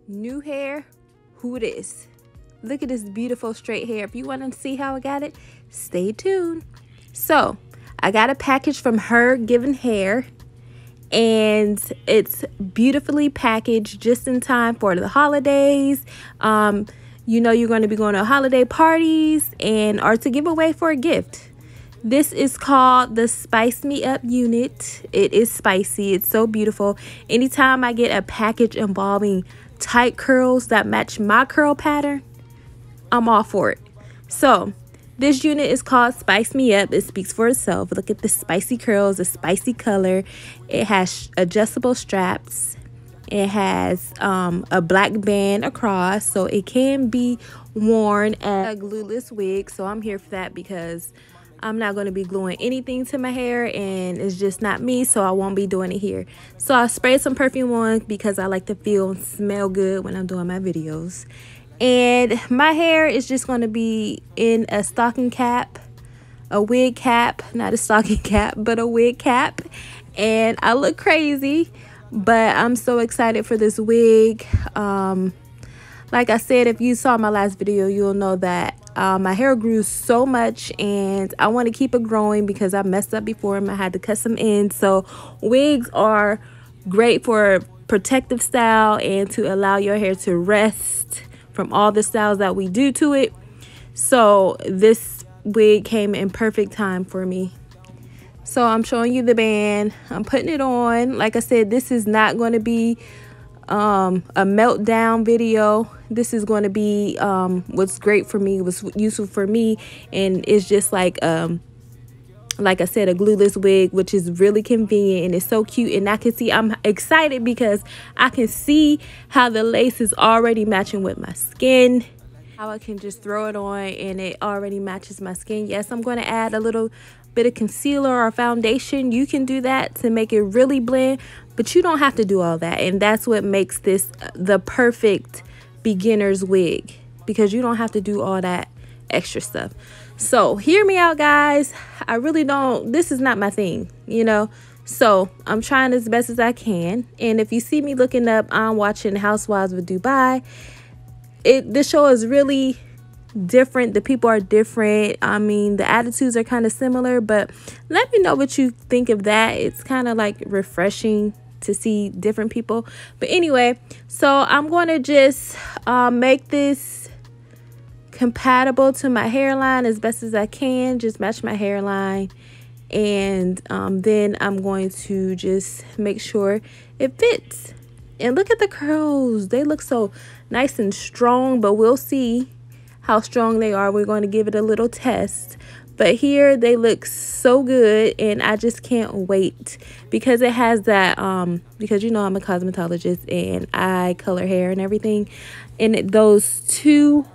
new hair, who this? Look at this beautiful straight hair. If you want to see how I got it, stay tuned. So I got a package from HerGivenHair, and it's beautifully packaged just in time for the holidays. You know, you're going to be going to holiday parties and or to give away for a gift. This is called the Spice Me Up unit. It is spicy. It's so beautiful. Anytime I get a package involving tight curls that match my curl pattern, I'm all for it. So this unit is called Spice Me Up. It speaks for itself. Look at the spicy curls, the spicy color. It has adjustable straps. It has a black band across, so it can be worn as a glueless wig. So I'm here for that because I'm not going to be gluing anything to my hair, and it's just not me, so I won't be doing it here. So I sprayed some perfume on because I like to feel and smell good when I'm doing my videos. And my hair is just going to be in a stocking cap, a wig cap, not a stocking cap, but a wig cap. And I look crazy, but I'm so excited for this wig. Like I said, if you saw my last video, you'll know that my hair grew so much and I want to keep it growing because I messed up before and I had to cut some ends. So wigs are great for protective style and to allow your hair to rest from all the styles that we do to it. So this wig came in perfect time for me. So I'm showing you the band. I'm putting it on. Like I said, this is not going to be a meltdown video. This is going to be what's great for me, what's useful for me, and it's just like I said, a glueless wig, which is really convenient and it's so cute. And I can see, I'm excited because I can see how the lace is already matching with my skin. How I can just throw it on and it already matches my skin. Yes, I'm going to add a little bit of concealer or foundation. You can do that to make it really blend, but you don't have to do all that. And that's what makes this the perfect beginner's wig, because you don't have to do all that extra stuff. So hear me out, guys. I really don't, this is not my thing, you know. So I'm trying as best as I can. And if you see me looking up, I'm watching Housewives of Dubai. This show is really different. The people are different. I mean, the attitudes are kind of similar, but let me know what you think of that. It's kind of like refreshing to see different people. But anyway, so I'm going to just make this compatible to my hairline as best as I can. Just match my hairline, and then I'm going to just make sure it fits. And look at the curls. They look so nice and strong, but we'll see how strong they are. We're going to give it a little test. But here they look so good, and I just can't wait because it has that because you know I'm a cosmetologist and I color hair and everything, and those two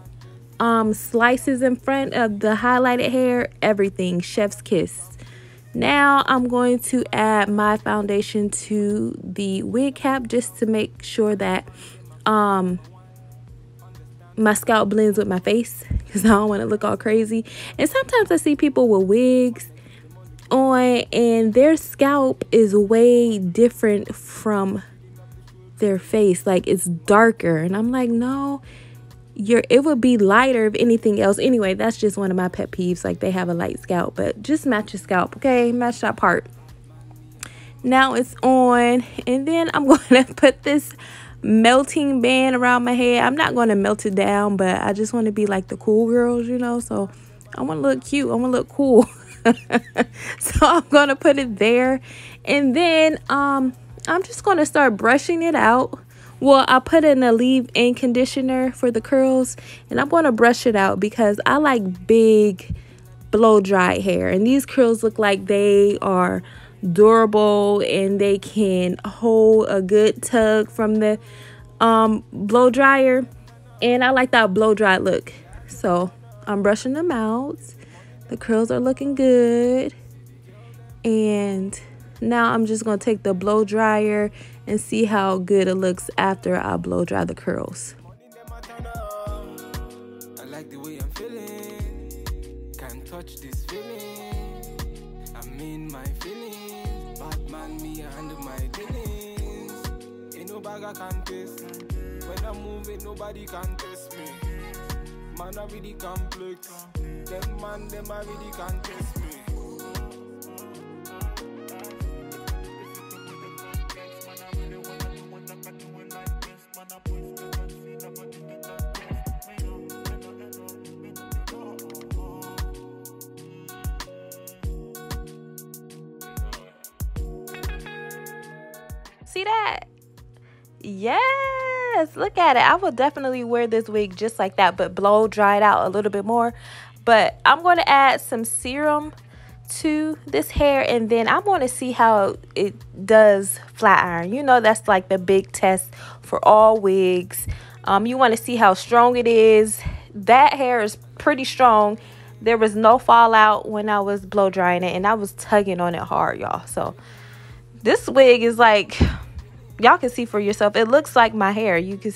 slices in front of the highlighted hair, everything chef's kiss. Now I'm going to add my foundation to the wig cap just to make sure that my scalp blends with my face, because I don't want to look all crazy. And sometimes I see people with wigs on and their scalp is way different from their face. Like it's darker, and I'm like, no, it would be lighter if anything else. Anyway, that's just one of my pet peeves. Like they have a light scalp, but just match your scalp, okay? Match that part. Now it's on, and then I'm going to put this melting band around my head. I'm not going to melt it down, but I just want to be like the cool girls, you know. So I want to look cute. I want to look cool. So I'm going to put it there, and then I'm just going to start brushing it out. Well, I put in a leave-in conditioner for the curls, and I'm going to brush it out because I like big blow-dried hair, and these curls look like they are durable and they can hold a good tug from the blow dryer, and I like that blow dry look. So I'm brushing them out. The curls are looking good, and now I'm just going to take the blow dryer and see how good it looks after I blow dry the curls. I like the way I'm feeling. Can't touch this feeling. I'm in my feelings. Bad man, me and my feelings. Ain't no bag I can taste. When I move move it, nobody can test me. Man, I really complex. Them man, them I really can't test me. See that? Yes, look at it. I will definitely wear this wig just like that, but blow dry it out a little bit more. But I'm going to add some serum to this hair, and then I want to see how it does flat iron. You know, that's like the big test for all wigs. You want to see how strong it is. That hair is pretty strong. There was no fallout when I was blow drying it, and I was tugging on it hard, y'all. So this wig is like, y'all can see for yourself, it looks like my hair. You can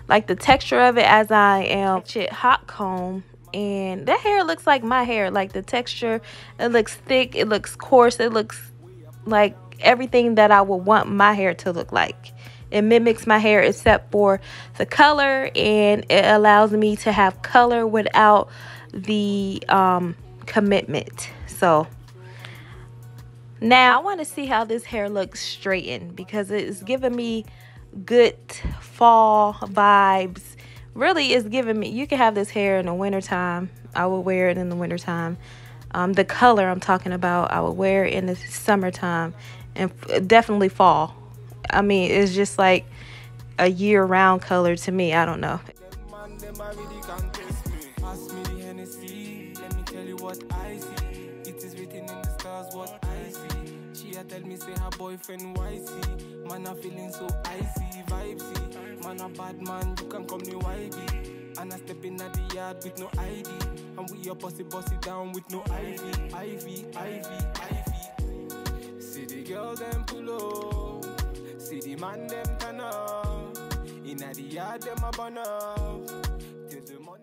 like the texture of it as I am hot comb, and that hair looks like my hair. Like the texture, it looks thick, it looks coarse, it looks like everything that I would want my hair to look like. It mimics my hair except for the color, and it allows me to have color without the commitment. So now I want to see how this hair looks straightened, because it's giving me good fall vibes. Really, it's giving me, you can have this hair in the wintertime. I will wear it in the wintertime. The color I'm talking about, I will wear it in the summertime, and definitely fall. I mean, it's just like a year-round color to me. I don't know. Pass me the Hennessy, let me tell you what I see. It is written in the stars what I see. She tell me say her boyfriend YC. Man, I'm feeling so icy, vibesy. Man, a bad man, you can call me YB. And I step in at the yard with no ID. And we your bossy down with no Ivy. See the girl them pull up. See the man them turn up. In the yard them a burn up.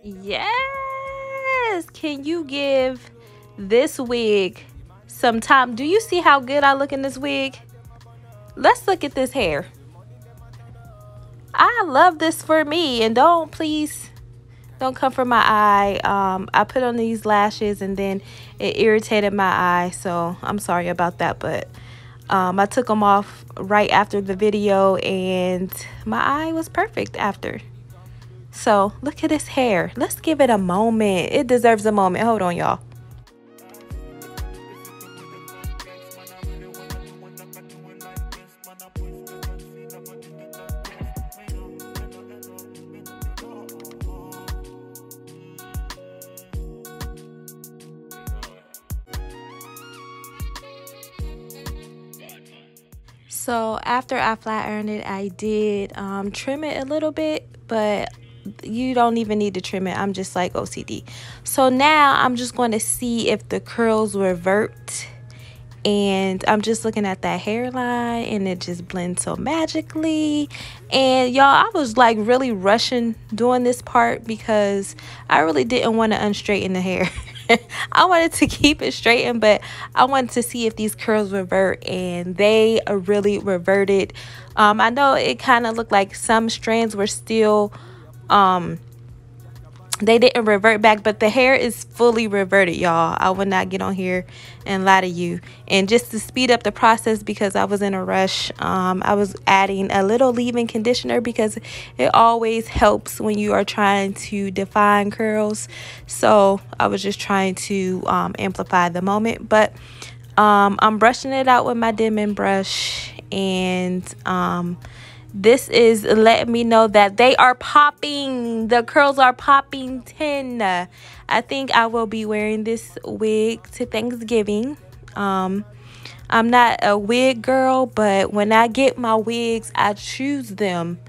Yes, can you give this wig some time? Do you see how good I look in this wig? Let's look at this hair. I love this for me, and please don't come for my eye. I put on these lashes and then it irritated my eye, so I'm sorry about that, but I took them off right after the video and my eye was perfect after. So look at this hair. Let's give it a moment. It deserves a moment. Hold on, y'all. So after I flat ironed it, I did trim it a little bit, but you don't even need to trim it. I'm just like OCD. So now I'm just going to see if the curls revert, and I'm just looking at that hairline and it just blends so magically. And y'all, I was like really rushing doing this part because I really didn't want to unstraighten the hair. I wanted to keep it straightened, but I wanted to see if these curls revert, and they really reverted. I know it kind of looked like some strands were still they didn't revert back, but the hair is fully reverted, y'all. I would not get on here and lie to you. And just to speed up the process, because I was in a rush, I was adding a little leave-in conditioner, because it always helps when you are trying to define curls. So I was just trying to amplify the moment, but I'm brushing it out with my Denman brush, and this is letting me know that they are popping. The curls are popping 10. I think I will be wearing this wig to Thanksgiving. I'm not a wig girl, but when I get my wigs, I choose them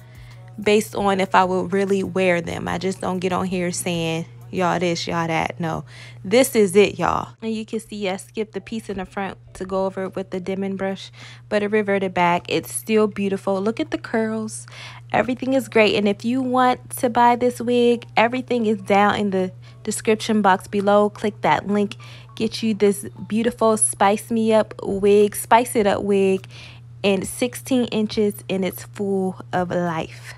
based on if I will really wear them. I just don't get on here saying y'all this, y'all that. No, this is it, y'all. And you can see I skipped the piece in the front to go over it with the Denman brush, but it reverted back. It's still beautiful. Look at the curls. Everything is great. And if you want to buy this wig, everything is down in the description box below. Click that link. Get you this beautiful spice me up wig, spice it up wig, and 16 inches, and it's full of life.